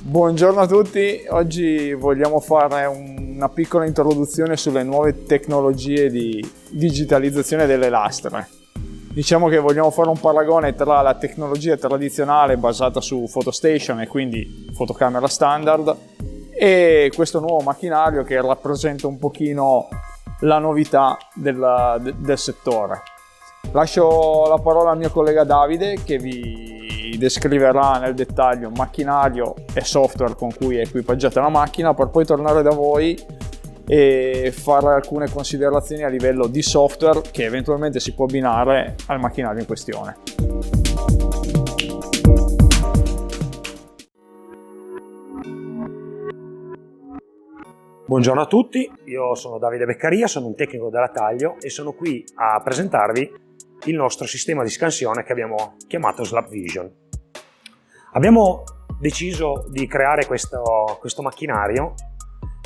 Buongiorno a tutti, oggi vogliamo fare una piccola introduzione sulle nuove tecnologie di digitalizzazione delle lastre. Diciamo che vogliamo fare un paragone tra la tecnologia tradizionale basata su PhotoStation e quindi fotocamera standard e questo nuovo macchinario che rappresenta un pochino la novità del settore. Lascio la parola al mio collega Davide che vi descriverà nel dettaglio macchinario e software con cui è equipaggiata la macchina, per poi tornare da voi e fare alcune considerazioni a livello di software che eventualmente si può abbinare al macchinario in questione. Buongiorno a tutti, io sono Davide Beccaria, sono un tecnico della Taglio e sono qui a presentarvi il nostro sistema di scansione che abbiamo chiamato SlapVision. Abbiamo deciso di creare questo macchinario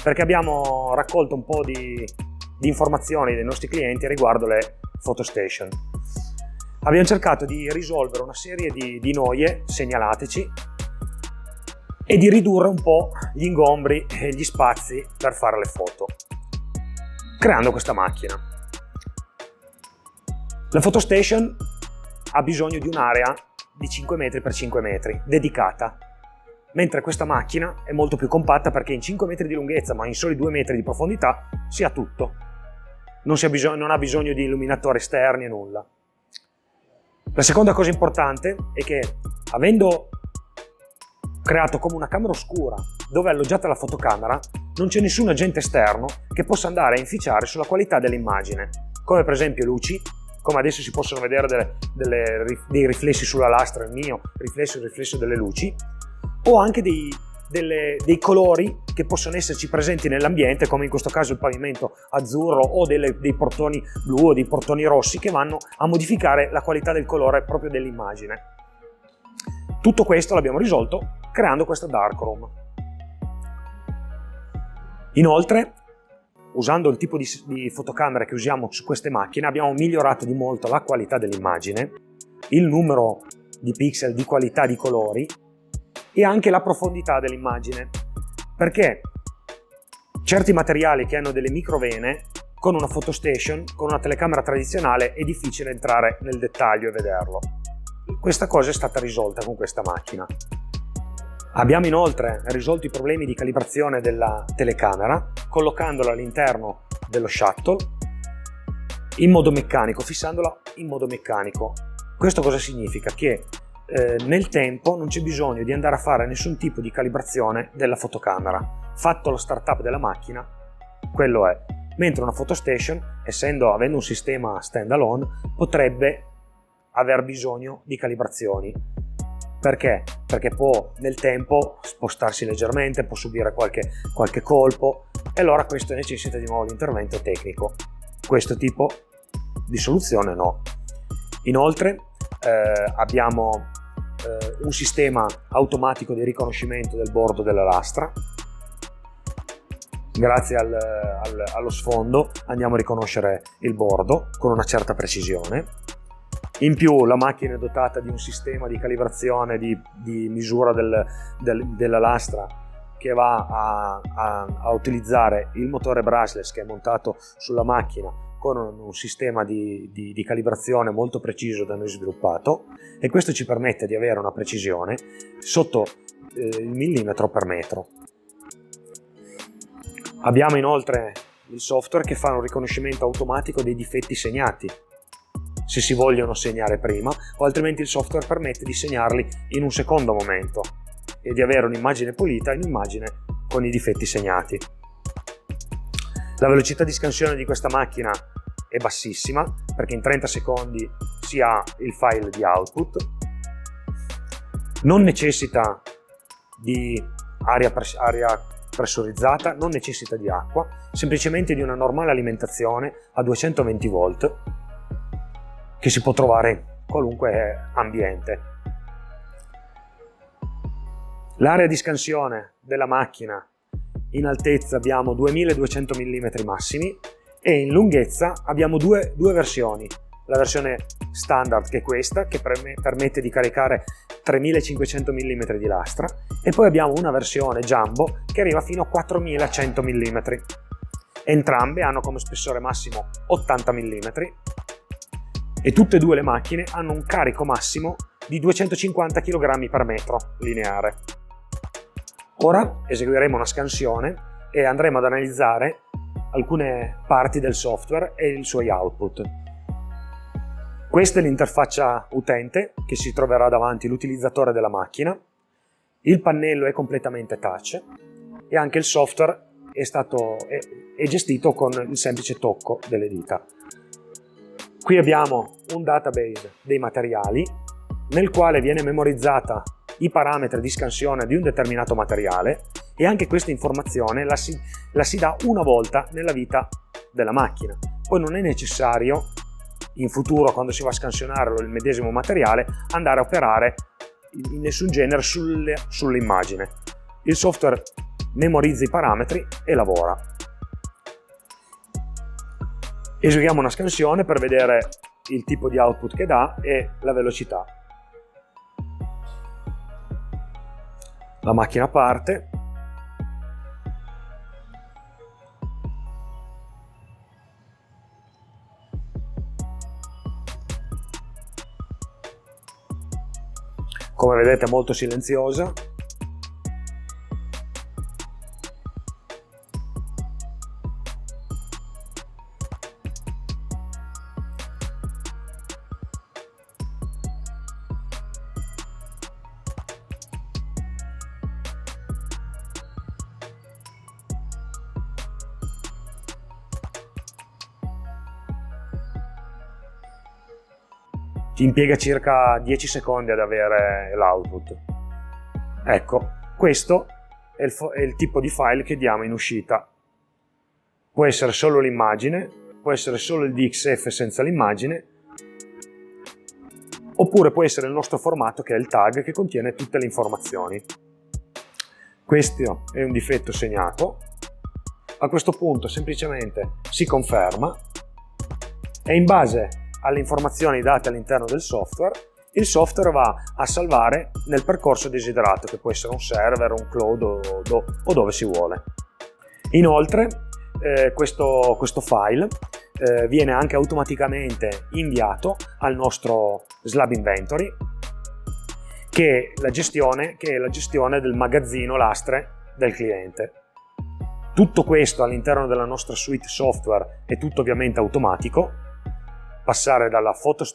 perché abbiamo raccolto un po' di informazioni dei nostri clienti riguardo le PhotoStation. Abbiamo cercato di risolvere una serie di noie segnalateci e di ridurre un po' gli ingombri e gli spazi per fare le foto, creando questa macchina. La PhotoStation ha bisogno di un'area di 5 metri x 5 metri dedicata, mentre questa macchina è molto più compatta perché in 5 metri di lunghezza ma in soli 2 metri di profondità si ha tutto. Non ha bisogno di illuminatori esterni e nulla. La seconda cosa importante è che, avendo creato come una camera oscura dove è alloggiata la fotocamera, non c'è nessun agente esterno che possa andare a inficiare sulla qualità dell'immagine, come per esempio luci, come adesso si possono vedere dei riflessi sulla lastra, il mio riflesso e il riflesso delle luci, o anche dei colori che possono esserci presenti nell'ambiente, come in questo caso il pavimento azzurro o dei portoni blu o dei portoni rossi che vanno a modificare la qualità del colore proprio dell'immagine. Tutto questo l'abbiamo risolto creando questa darkroom. Inoltre, usando il tipo di fotocamera che usiamo su queste macchine, abbiamo migliorato di molto la qualità dell'immagine, il numero di pixel di qualità di colori e anche la profondità dell'immagine, perché certi materiali che hanno delle microvene, con una PhotoStation, con una telecamera tradizionale, è difficile entrare nel dettaglio e vederlo. Questa cosa è stata risolta con questa macchina. Abbiamo inoltre risolto i problemi di calibrazione della telecamera collocandola all'interno dello shuttle in modo meccanico, fissandola in modo meccanico. Questo cosa significa? Che nel tempo non c'è bisogno di andare a fare nessun tipo di calibrazione della fotocamera. Fatto lo startup della macchina, quello è. Mentre una PhotoStation, avendo un sistema standalone, potrebbe aver bisogno di calibrazioni. Perché? Perché può nel tempo spostarsi leggermente, può subire qualche colpo e allora questo necessita di nuovo l'intervento tecnico. Questo tipo di soluzione no. Inoltre abbiamo un sistema automatico di riconoscimento del bordo della lastra. Grazie allo sfondo andiamo a riconoscere il bordo con una certa precisione. In più la macchina è dotata di un sistema di calibrazione, di misura della lastra che va a utilizzare il motore brushless che è montato sulla macchina con un sistema di calibrazione molto preciso da noi sviluppato, e questo ci permette di avere una precisione sotto il millimetro per metro. Abbiamo inoltre il software che fa un riconoscimento automatico dei difetti segnati, se si vogliono segnare prima, o altrimenti il software permette di segnarli in un secondo momento e di avere un'immagine pulita e un'immagine con i difetti segnati. La velocità di scansione di questa macchina è bassissima perché in 30 secondi si ha il file di output, non necessita di aria pressurizzata, non necessita di acqua, semplicemente di una normale alimentazione a 220 volt che si può trovare in qualunque ambiente. L'area di scansione della macchina in altezza abbiamo 2200 mm massimi e in lunghezza abbiamo due versioni, la versione standard, che è questa, che permette di caricare 3500 mm di lastra, e poi abbiamo una versione jumbo che arriva fino a 4100 mm. Entrambe hanno come spessore massimo 80 mm e tutte e due le macchine hanno un carico massimo di 250 kg per metro lineare. Ora eseguiremo una scansione e andremo ad analizzare alcune parti del software e i suoi output. Questa è l'interfaccia utente che si troverà davanti l'utilizzatore della macchina. Il pannello è completamente touch e anche il software è gestito con il semplice tocco delle dita. Qui abbiamo un database dei materiali nel quale viene memorizzata i parametri di scansione di un determinato materiale, e anche questa informazione la si dà una volta nella vita della macchina. Poi non è necessario in futuro, quando si va a scansionare il medesimo materiale, andare a operare in nessun genere sull'immagine. Il software memorizza i parametri e lavora. Eseguiamo una scansione per vedere il tipo di output che dà e la velocità. La macchina parte. Come vedete è molto silenziosa. Ci impiega circa 10 secondi ad avere l'output. Ecco, questo è il tipo di file che diamo in uscita. Può essere solo l'immagine, può essere solo il DXF senza l'immagine, oppure può essere il nostro formato, che è il tag, che contiene tutte le informazioni. Questo è un difetto segnato. A questo punto semplicemente si conferma e, in base alle informazioni date all'interno del software, il software va a salvare nel percorso desiderato, che può essere un server, un cloud o dove si vuole. Inoltre questo file viene anche automaticamente inviato al nostro Slab Inventory, che è la gestione del magazzino lastre del cliente. Tutto questo all'interno della nostra suite software è tutto ovviamente automatico. Passare dalla foto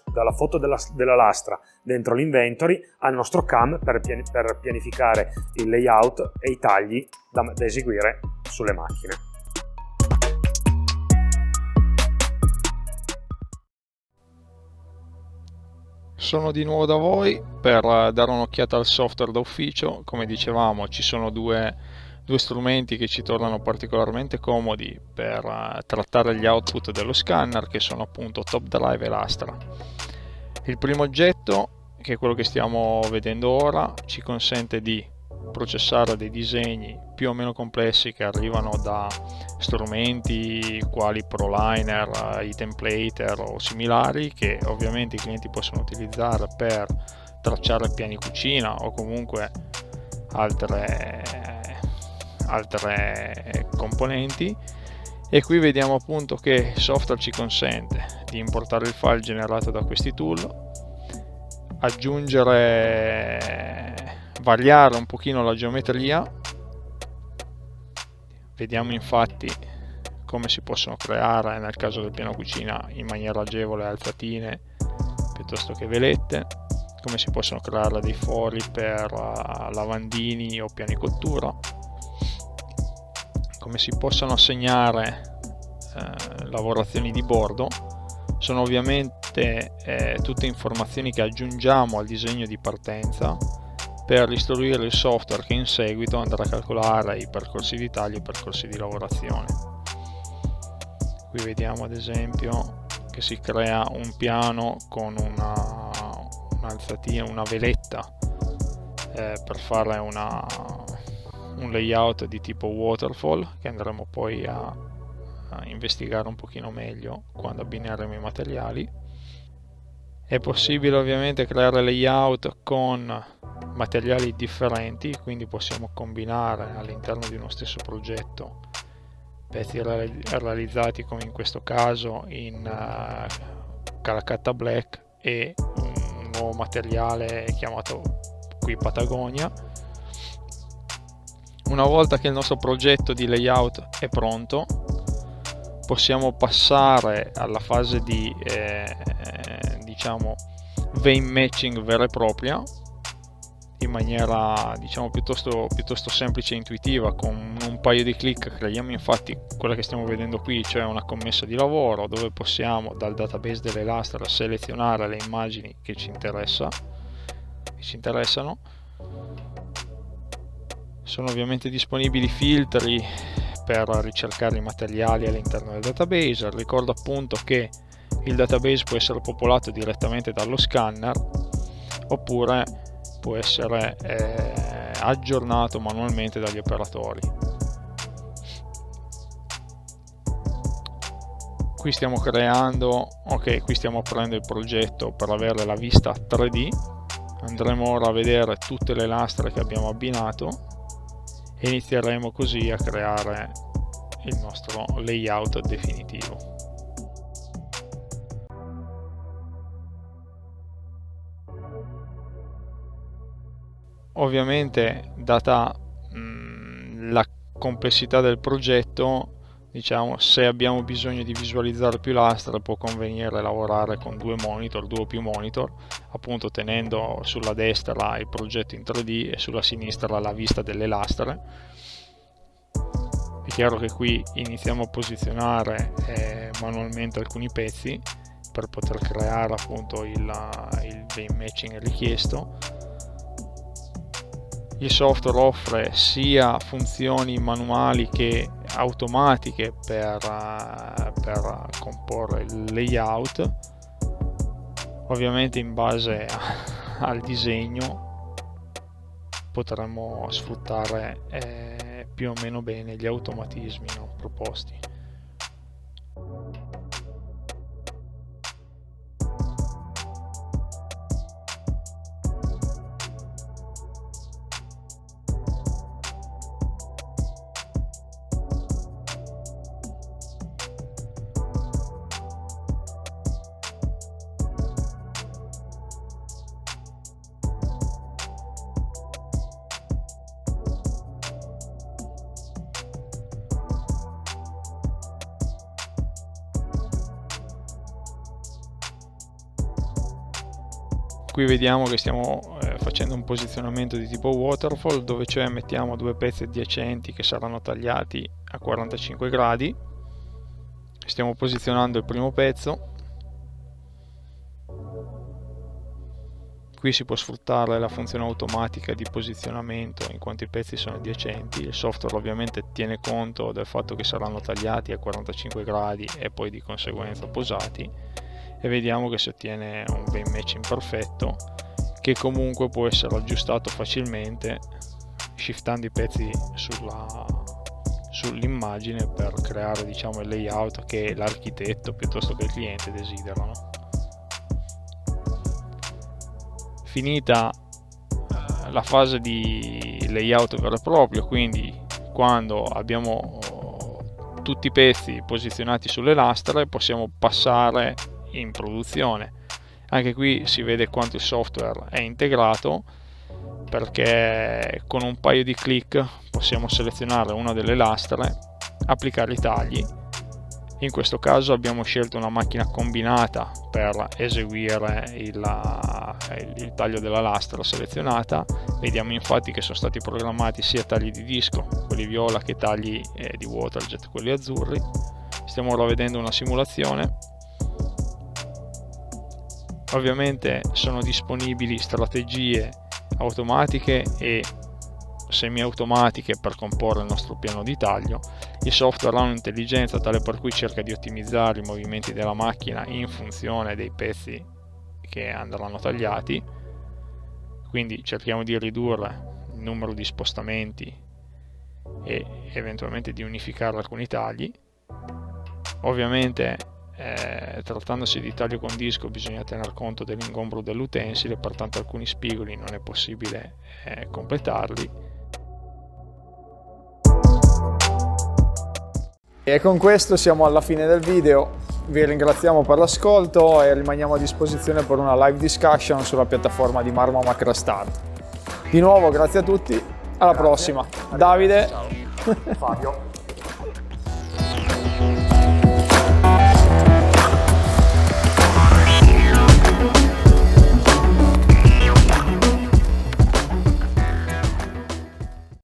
della lastra dentro l'inventory al nostro CAM per pianificare il layout e i tagli da eseguire sulle macchine. Sono di nuovo da voi per dare un'occhiata al software d'ufficio. Come dicevamo, ci sono due strumenti che ci tornano particolarmente comodi per trattare gli output dello scanner, che sono appunto Top Drive e Lastra. Il primo oggetto, che è quello che stiamo vedendo ora, ci consente di processare dei disegni più o meno complessi che arrivano da strumenti quali ProLiner, iTemplater o similari, che ovviamente i clienti possono utilizzare per tracciare piani cucina o comunque altre componenti. E qui vediamo appunto che il software ci consente di importare il file generato da questi tool, variare un pochino la geometria. Vediamo infatti come si possono creare, nel caso del piano cucina, in maniera agevole, alzatine piuttosto che velette, come si possono creare dei fori per lavandini o piani cottura, come si possono assegnare lavorazioni di bordo. Sono ovviamente tutte informazioni che aggiungiamo al disegno di partenza per istruire il software, che in seguito andrà a calcolare i percorsi di taglio e i percorsi di lavorazione. Qui vediamo ad esempio che si crea un piano con un'alzatina, una veletta per fare un layout di tipo waterfall, che andremo poi a investigare un pochino meglio quando abbineremo i materiali. È possibile ovviamente creare layout con materiali differenti, quindi possiamo combinare all'interno di uno stesso progetto pezzi realizzati, come in questo caso, in Calcutta Black e un nuovo materiale chiamato qui Patagonia. Una volta che il nostro progetto di layout è pronto, possiamo passare alla fase di diciamo vein matching vera e propria, in maniera diciamo piuttosto semplice e intuitiva. Con un paio di clic creiamo infatti quella che stiamo vedendo qui, cioè una commessa di lavoro dove possiamo dal database delle lastre selezionare le immagini che ci interessano. Sono ovviamente disponibili filtri per ricercare i materiali all'interno del database. Ricordo appunto che il database può essere popolato direttamente dallo scanner oppure può essere aggiornato manualmente dagli operatori. Qui stiamo qui stiamo aprendo il progetto per avere la vista 3D. Andremo ora a vedere tutte le lastre che abbiamo abbinato e inizieremo così a creare il nostro layout definitivo. Ovviamente, data la complessità del progetto, diciamo, se abbiamo bisogno di visualizzare più lastre può convenire lavorare con due o più monitor, appunto tenendo sulla destra il progetto in 3D e sulla sinistra la vista delle lastre. È chiaro che qui iniziamo a posizionare manualmente alcuni pezzi per poter creare appunto il vein matching richiesto. Il software offre sia funzioni manuali che automatiche per comporre il layout, ovviamente in base al disegno potremo sfruttare più o meno bene gli automatismi proposti. Qui vediamo che stiamo facendo un posizionamento di tipo waterfall, dove cioè mettiamo due pezzi adiacenti che saranno tagliati a 45 gradi. Stiamo posizionando il primo pezzo. Qui si può sfruttare la funzione automatica di posizionamento in quanto i pezzi sono adiacenti. Il software ovviamente tiene conto del fatto che saranno tagliati a 45 gradi e poi di conseguenza posati, e vediamo che si ottiene un vein matching perfetto, che comunque può essere aggiustato facilmente shiftando i pezzi sull'immagine per creare, diciamo, il layout che l'architetto piuttosto che il cliente desiderano. Finita la fase di layout vero e proprio, quindi quando abbiamo tutti i pezzi posizionati sulle lastre possiamo passare in produzione. Anche qui si vede quanto il software è integrato, perché con un paio di clic possiamo selezionare una delle lastre, applicare i tagli. In questo caso abbiamo scelto una macchina combinata per eseguire il taglio della lastra selezionata. Vediamo infatti che sono stati programmati sia tagli di disco, quelli viola, che tagli di waterjet, quelli azzurri. Stiamo ora vedendo una simulazione. Ovviamente sono disponibili strategie automatiche e semi-automatiche per comporre il nostro piano di taglio. Il software ha un'intelligenza tale per cui cerca di ottimizzare i movimenti della macchina in funzione dei pezzi che andranno tagliati, quindi cerchiamo di ridurre il numero di spostamenti e eventualmente di unificare alcuni tagli. Ovviamente trattandosi di taglio con disco bisogna tener conto dell'ingombro dell'utensile, pertanto alcuni spigoli non è possibile completarli. E con questo siamo alla fine del video, vi ringraziamo per l'ascolto e rimaniamo a disposizione per una live discussion sulla piattaforma di Marmo MacroStart. Di nuovo grazie a tutti, alla prossima. Davide. Ciao. Fabio.